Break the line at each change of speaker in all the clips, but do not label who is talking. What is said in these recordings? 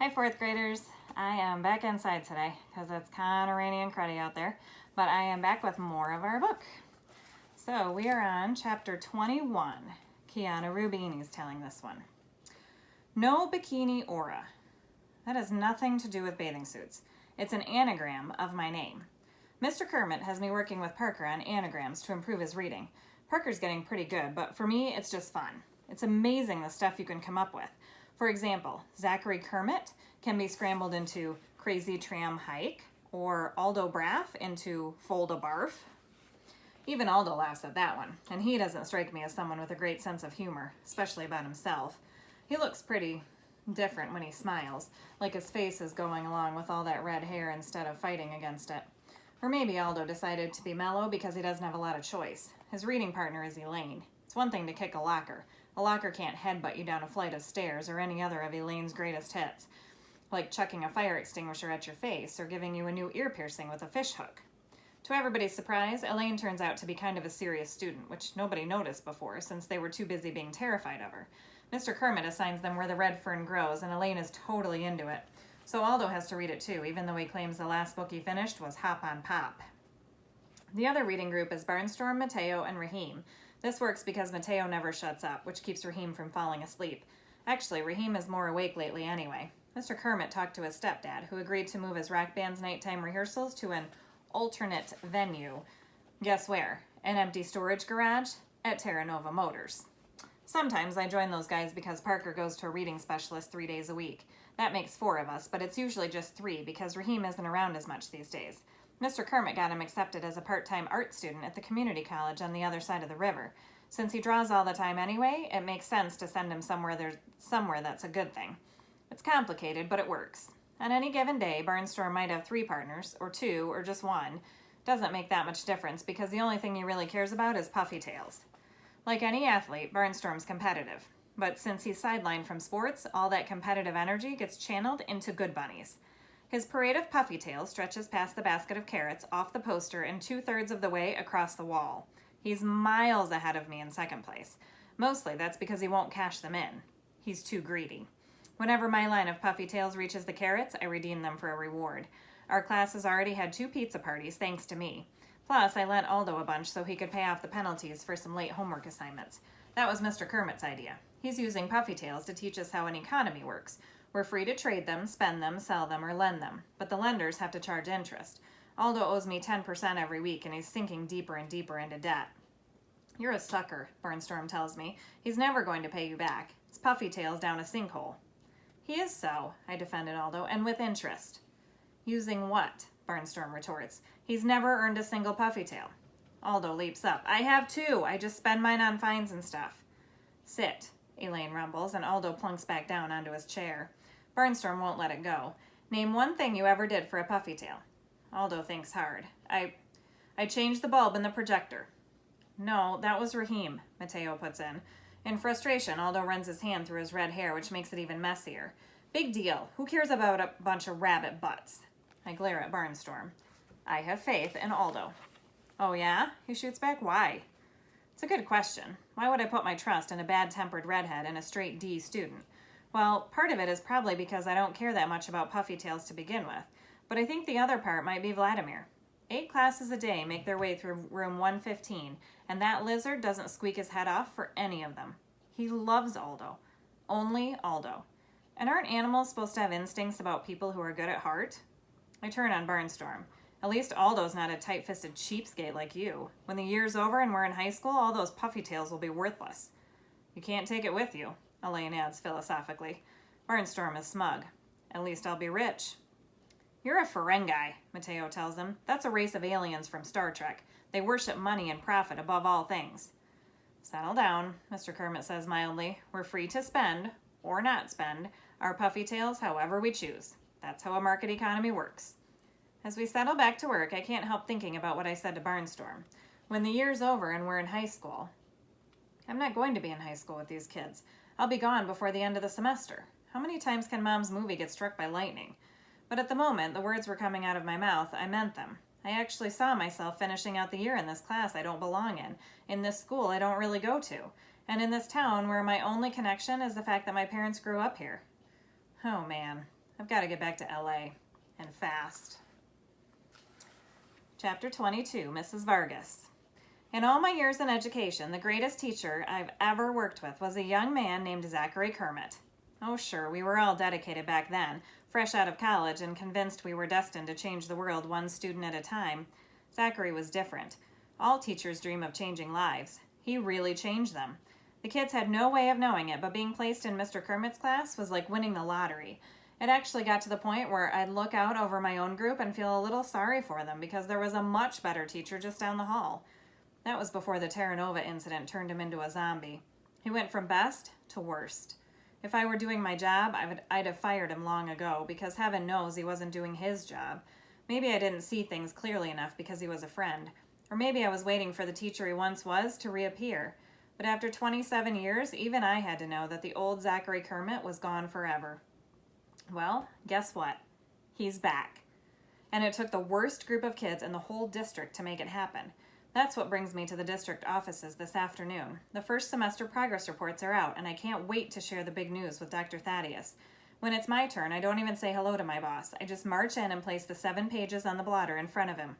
Hi, fourth graders. I am back inside today because it's kind of rainy and cruddy out there, but I am back with more of our book. So we are on chapter 21. Kiana Rubini is telling this one. No bikini aura. That has nothing to do with bathing suits. It's an anagram of my name. Mr. Kermit has me working with Parker on anagrams to improve his reading. Parker's getting pretty good, but for me, it's just fun. It's amazing the stuff you can come up with. For example, Zachary Kermit can be scrambled into Crazy Tram Hike, or Aldo Braff into Fold a Barf. Even Aldo laughs at that one, and he doesn't strike me as someone with a great sense of humor, especially about himself. He looks pretty different when he smiles, like his face is going along with all that red hair instead of fighting against it. Or maybe Aldo decided to be mellow because he doesn't have a lot of choice. His reading partner is Elaine. It's one thing to kick a locker. A locker can't headbutt you down a flight of stairs or any other of Elaine's greatest hits, like chucking a fire extinguisher at your face or giving you a new ear piercing with a fish hook. To everybody's surprise, Elaine turns out to be kind of a serious student, which nobody noticed before since they were too busy being terrified of her. Mr. Kermit assigns them where the red fern grows, and Elaine is totally into it. So Aldo has to read it too, even though he claims the last book he finished was Hop on Pop. The other reading group is Barnstorm, Mateo, and Raheem. This works because Mateo never shuts up, which keeps Raheem from falling asleep. Actually, Raheem is more awake lately anyway. Mr. Kermit talked to his stepdad, who agreed to move his rock band's nighttime rehearsals to an alternate venue. Guess where? An empty storage garage at Terra Nova Motors. Sometimes I join those guys because Parker goes to a reading specialist 3 days a week. That makes 4 of us, but it's usually just 3 because Raheem isn't around as much these days. Mr. Kermit got him accepted as a part-time art student at the community college on the other side of the river. Since he draws all the time anyway, it makes sense to send him somewhere that's a good thing. It's complicated, but it works. On any given day, Barnstorm might have 3 partners, or 2, or just 1. Doesn't make that much difference because the only thing he really cares about is puffy tails. Like any athlete, Barnstorm's competitive. But since he's sidelined from sports, all that competitive energy gets channeled into good bunnies. His parade of puffy tails stretches past the basket of carrots, off the poster, and 2/3 of the way across the wall. He's miles ahead of me in second place. Mostly that's because he won't cash them in. He's too greedy. Whenever my line of puffy tails reaches the carrots, I redeem them for a reward. Our class has already had 2 pizza parties thanks to me. Plus, I lent Aldo a bunch so he could pay off the penalties for some late homework assignments. That was Mr. Kermit's idea. He's using puffy tails to teach us how an economy works. We're free to trade them, spend them, sell them, or lend them, but the lenders have to charge interest. Aldo owes me 10% every week, and he's sinking deeper and deeper into debt. You're a sucker, Barnstorm tells me. He's never going to pay you back. It's puffy tails down a sinkhole. He is so, I defended Aldo, and with interest. Using what? Barnstorm retorts. He's never earned a single puffy tail. Aldo leaps up. I have 2. I just spend mine on fines and stuff. Sit, Elaine rumbles, and Aldo plunks back down onto his chair. Barnstorm won't let it go. Name one thing you ever did for a puffy tail. Aldo thinks hard. I changed the bulb in the projector. No, that was Raheem, Mateo puts in. In frustration, Aldo runs his hand through his red hair, which makes it even messier. Big deal. Who cares about a bunch of rabbit butts? I glare at Barnstorm. I have faith in Aldo. Oh yeah? He shoots back. Why? It's a good question. Why would I put my trust in a bad-tempered redhead and a straight D student? Well, part of it is probably because I don't care that much about puffy tails to begin with, but I think the other part might be Vladimir. 8 classes a day make their way through room 115, and that lizard doesn't squeak his head off for any of them. He loves Aldo. Only Aldo. And aren't animals supposed to have instincts about people who are good at heart? I turn on Barnstorm. At least Aldo's not a tight-fisted cheapskate like you. When the year's over and we're in high school, all those puffy tails will be worthless. You can't take it with you, Elaine adds philosophically. Barnstorm is smug. At least I'll be rich. You're a Ferengi, Mateo tells him. That's a race of aliens from Star Trek. They worship money and profit above all things. Settle down, Mr. Kermit says mildly. We're free to spend, or not spend, our puffy tails however we choose. That's how a market economy works. As we settle back to work, I can't help thinking about what I said to Barnstorm. When the year's over and we're in high school, I'm not going to be in high school with these kids. I'll be gone before the end of the semester. How many times can Mom's movie get struck by lightning? But at the moment, the words were coming out of my mouth. I meant them. I actually saw myself finishing out the year in this class I don't belong in this school I don't really go to, and in this town where my only connection is the fact that my parents grew up here. Oh man, I've got to get back to LA, and fast. Chapter 22, Mrs. Vargas. In all my years in education, the greatest teacher I've ever worked with was a young man named Zachary Kermit. Oh, sure, we were all dedicated back then, fresh out of college and convinced we were destined to change the world one student at a time. Zachary was different. All teachers dream of changing lives. He really changed them. The kids had no way of knowing it, but being placed in Mr. Kermit's class was like winning the lottery. It actually got to the point where I'd look out over my own group and feel a little sorry for them because there was a much better teacher just down the hall. That was before the Terra Nova incident turned him into a zombie. He went from best to worst. If I were doing my job, I'd have fired him long ago because heaven knows he wasn't doing his job. Maybe I didn't see things clearly enough because he was a friend. Or maybe I was waiting for the teacher he once was to reappear. But after 27 years, even I had to know that the old Zachary Kermit was gone forever. Well, guess what? He's back. And it took the worst group of kids in the whole district to make it happen. That's what brings me to the district offices this afternoon. The first semester progress reports are out, and I can't wait to share the big news with Dr. Thaddeus. When it's my turn, I don't even say hello to my boss. I just march in and place the 7 pages on the blotter in front of him.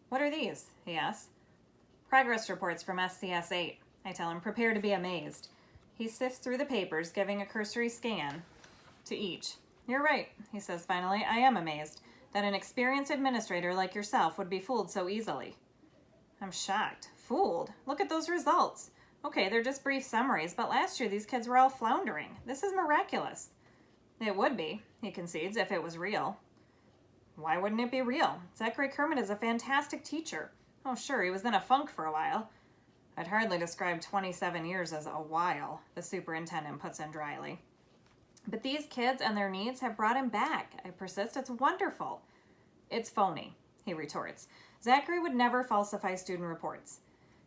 "What are these?" he asks. "Progress reports from SCS 8. I tell him, "Prepare to be amazed." He sifts through the papers, giving a cursory scan to each. "You're right," he says finally. "I am amazed that an experienced administrator like yourself would be fooled so easily." I'm shocked. Fooled? Look at those results. Okay, they're just brief summaries, but last year these kids were all floundering. This is miraculous. It would be, he concedes, if it was real. Why wouldn't it be real? Zachary Kermit is a fantastic teacher. Oh, sure, he was in a funk for a while. I'd hardly describe 27 years as a while, the superintendent puts in dryly. But these kids and their needs have brought him back. I persist. It's wonderful. It's phony, he retorts. Zachary would never falsify student reports.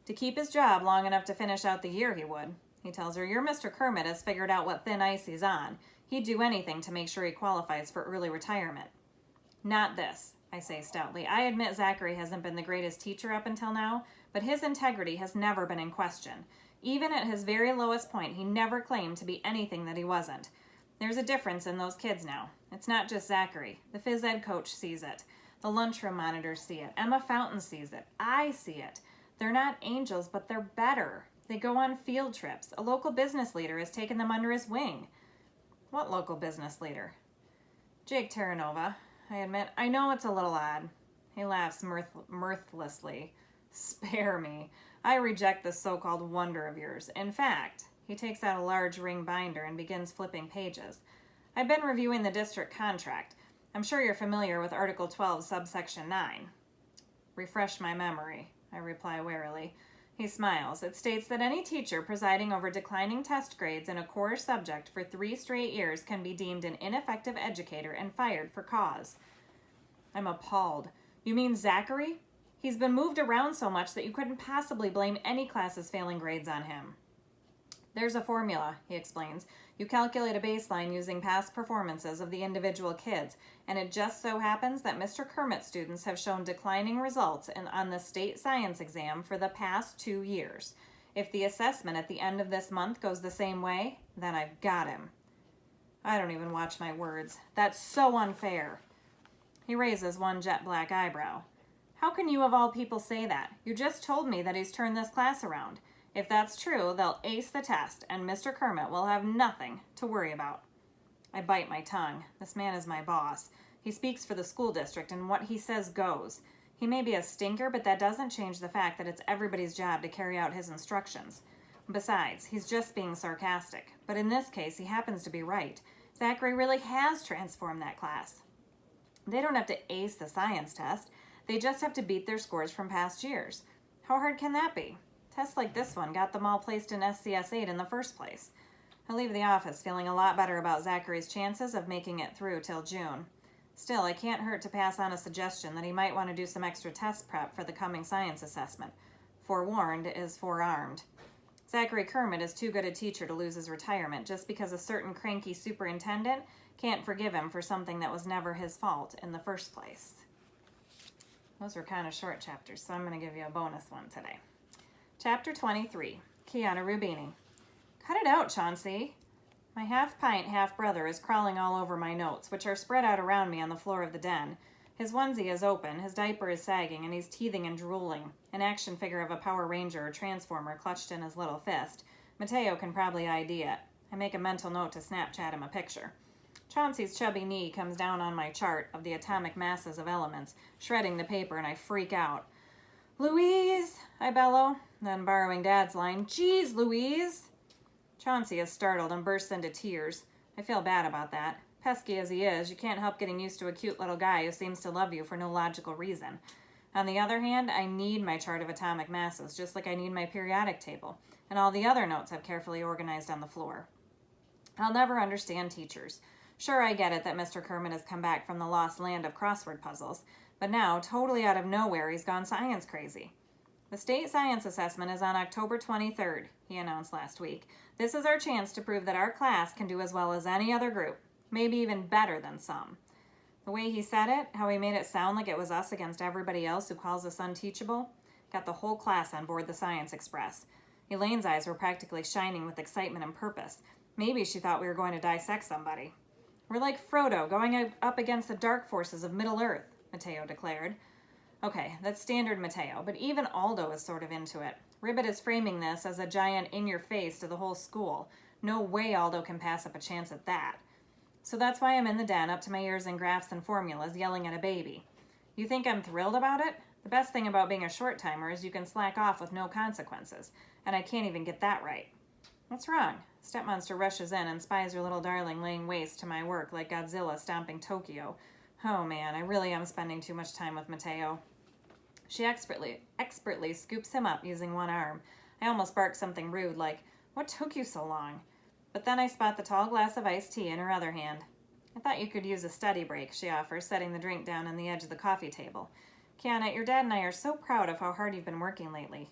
To keep his job long enough to finish out the year, he would. He tells her, "Your Mr. Kermit has figured out what thin ice he's on. He'd do anything to make sure he qualifies for early retirement." Not this, I say stoutly. I admit Zachary hasn't been the greatest teacher up until now, but his integrity has never been in question. Even at his very lowest point, he never claimed to be anything that he wasn't. There's a difference in those kids now. It's not just Zachary. The phys ed coach sees it. The lunchroom monitors see it. Emma Fountain sees it. I see it. They're not angels, but they're better. They go on field trips. A local business leader has taken them under his wing. What local business leader? Jake Terranova, I admit. I know it's a little odd. He laughs mirthlessly. Spare me. I reject this so-called wonder of yours. In fact, he takes out a large ring binder and begins flipping pages. I've been reviewing the district contract. I'm sure you're familiar with Article 12, subsection 9. Refresh my memory, I reply warily. He smiles. It states that any teacher presiding over declining test grades in a core subject for 3 straight years can be deemed an ineffective educator and fired for cause. I'm appalled. You mean Zachary? He's been moved around so much that you couldn't possibly blame any class's failing grades on him. There's a formula, he explains. You calculate a baseline using past performances of the individual kids, and it just so happens that Mr. Kermit's students have shown declining results on the state science exam for the past 2 years. If the assessment at the end of this month goes the same way, then I've got him. I don't even watch my words. That's so unfair. He raises one jet black eyebrow. How can you of all people say that? You just told me that he's turned this class around. If that's true, they'll ace the test, and Mr. Kermit will have nothing to worry about. I bite my tongue. This man is my boss. He speaks for the school district, and what he says goes. He may be a stinker, but that doesn't change the fact that it's everybody's job to carry out his instructions. Besides, he's just being sarcastic. But in this case, he happens to be right. Zachary really has transformed that class. They don't have to ace the science test. They just have to beat their scores from past years. How hard can that be? Tests like this one got them all placed in SCS 8 in the first place. I leave the office feeling a lot better about Zachary's chances of making it through till June. Still, it can't hurt to pass on a suggestion that he might want to do some extra test prep for the coming science assessment. Forewarned is forearmed. Zachary Kermit is too good a teacher to lose his retirement just because a certain cranky superintendent can't forgive him for something that was never his fault in the first place. Those were kind of short chapters, so I'm going to give you a bonus one today. Chapter 23, Kiana Rubini. Cut it out, Chauncey. My half-pint half-brother is crawling all over my notes, which are spread out around me on the floor of the den. His onesie is open, his diaper is sagging, and he's teething and drooling, an action figure of a Power Ranger or Transformer clutched in his little fist. Mateo can probably ID it. I make a mental note to Snapchat him a picture. Chauncey's chubby knee comes down on my chart of the atomic masses of elements, shredding the paper, and I freak out. "Louise!" I bellow, then borrowing Dad's line, "Geez, Louise!" Chauncey is startled and bursts into tears. I feel bad about that. Pesky as he is, you can't help getting used to a cute little guy who seems to love you for no logical reason. On the other hand, I need my chart of atomic masses, just like I need my periodic table, and all the other notes I've carefully organized on the floor. I'll never understand teachers. Sure, I get it that Mr. Kermit has come back from the lost land of crossword puzzles, but now, totally out of nowhere, he's gone science crazy. The state science assessment is on October 23rd, he announced last week. This is our chance to prove that our class can do as well as any other group, maybe even better than some. The way he said it, how he made it sound like it was us against everybody else who calls us unteachable, got the whole class on board the Science Express. Elaine's eyes were practically shining with excitement and purpose. Maybe she thought we were going to dissect somebody. "We're like Frodo going up against the dark forces of Middle-earth," Mateo declared. Okay, that's standard Mateo, but even Aldo is sort of into it. Ribbit is framing this as a giant in-your-face to the whole school. No way Aldo can pass up a chance at that. So that's why I'm in the den, up to my ears in graphs and formulas, yelling at a baby. You think I'm thrilled about it? The best thing about being a short-timer is you can slack off with no consequences, and I can't even get that right. What's wrong? Stepmonster rushes in and spies her little darling laying waste to my work like Godzilla stomping Tokyo. Oh man, I really am spending too much time with Mateo. She expertly scoops him up using one arm. I almost bark something rude like, "What took you so long?" But then I spot the tall glass of iced tea in her other hand. "I thought you could use a study break," she offers, setting the drink down on the edge of the coffee table. "Kiana, your dad and I are so proud of how hard you've been working lately."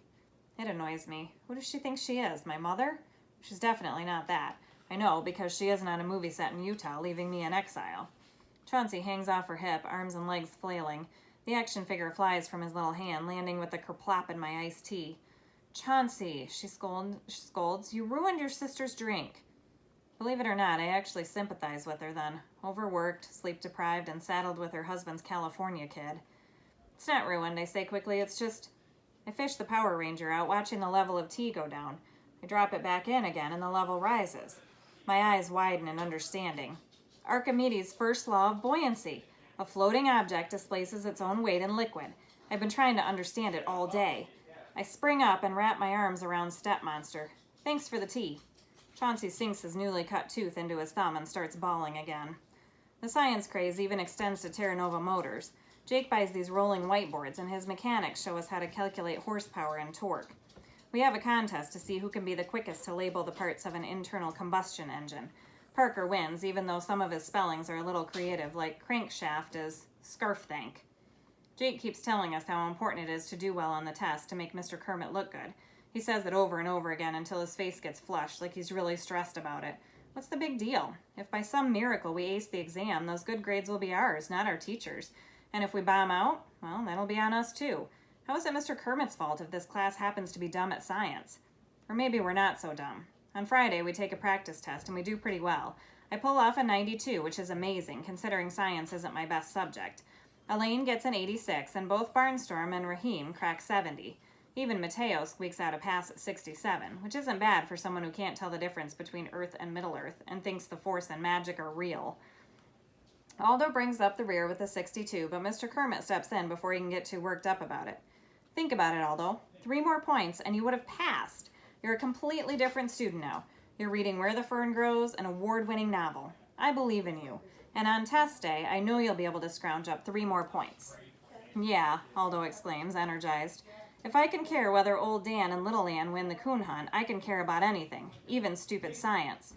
It annoys me. Who does she think she is, my mother? She's definitely not that. I know, because she isn't on a movie set in Utah, leaving me in exile. Chauncey hangs off her hip, arms and legs flailing. The action figure flies from his little hand, landing with a kerplop in my iced tea. "Chauncey," she scolds, "you ruined your sister's drink." Believe it or not, I actually sympathize with her then. Overworked, sleep-deprived, and saddled with her husband's California kid. It's not ruined, I say quickly, it's just... I fish the Power Ranger out, watching the level of tea go down. I drop it back in again, and the level rises. My eyes widen in understanding. Archimedes' first law of buoyancy. A floating object displaces its own weight in liquid. I've been trying to understand it all day. I spring up and wrap my arms around Stepmonster. "Thanks for the tea." Chauncey sinks his newly cut tooth into his thumb and starts bawling again. The science craze even extends to Terra Nova Motors. Jake buys these rolling whiteboards, and his mechanics show us how to calculate horsepower and torque. We have a contest to see who can be the quickest to label the parts of an internal combustion engine. Parker wins, even though some of his spellings are a little creative, like crankshaft is scarfthank. Jake keeps telling us how important it is to do well on the test to make Mr. Kermit look good. He says it over and over again until his face gets flushed, like he's really stressed about it. What's the big deal? If by some miracle we ace the exam, those good grades will be ours, not our teachers'. And if we bomb out, well, that'll be on us too. How is it Mr. Kermit's fault if this class happens to be dumb at science? Or maybe we're not so dumb. On Friday, we take a practice test, and we do pretty well. I pull off a 92, which is amazing, considering science isn't my best subject. Elaine gets an 86, and both Barnstorm and Raheem crack 70. Even Mateo squeaks out a pass at 67, which isn't bad for someone who can't tell the difference between Earth and Middle-earth, and thinks the Force and magic are real. Aldo brings up the rear with a 62, but Mr. Kermit steps in before he can get too worked up about it. Think about it, Aldo. 3 more points, and you would have passed. You're a completely different student now. You're reading Where the Fern Grows, an award-winning novel. I believe in you. And on test day, I know you'll be able to scrounge up 3 more points. Yeah, Aldo exclaims, energized. If I can care whether old Dan and little Ann win the coon hunt, I can care about anything, even stupid science.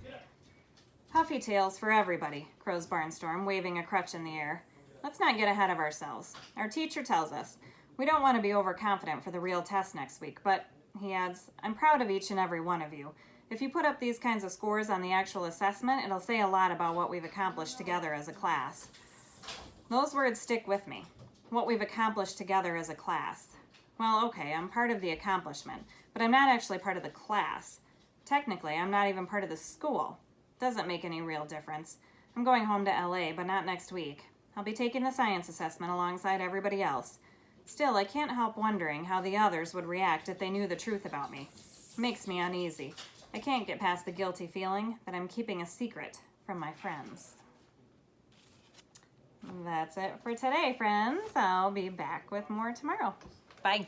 Puffy tails for everybody, crows Barnstorm, waving a crutch in the air. Let's not get ahead of ourselves. Our teacher tells us, we don't want to be overconfident for the real test next week, but, he adds, I'm proud of each and every one of you. If you put up these kinds of scores on the actual assessment, it'll say a lot about what we've accomplished together as a class. Those words stick with me. What we've accomplished together as a class. Well, okay, I'm part of the accomplishment, but I'm not actually part of the class. Technically, I'm not even part of the school. Doesn't make any real difference. I'm going home to LA, but not next week. I'll be taking the science assessment alongside everybody else. Still, I can't help wondering how the others would react if they knew the truth about me. It makes me uneasy. I can't get past the guilty feeling that I'm keeping a secret from my friends. That's it for today, friends. I'll be back with more tomorrow. Bye.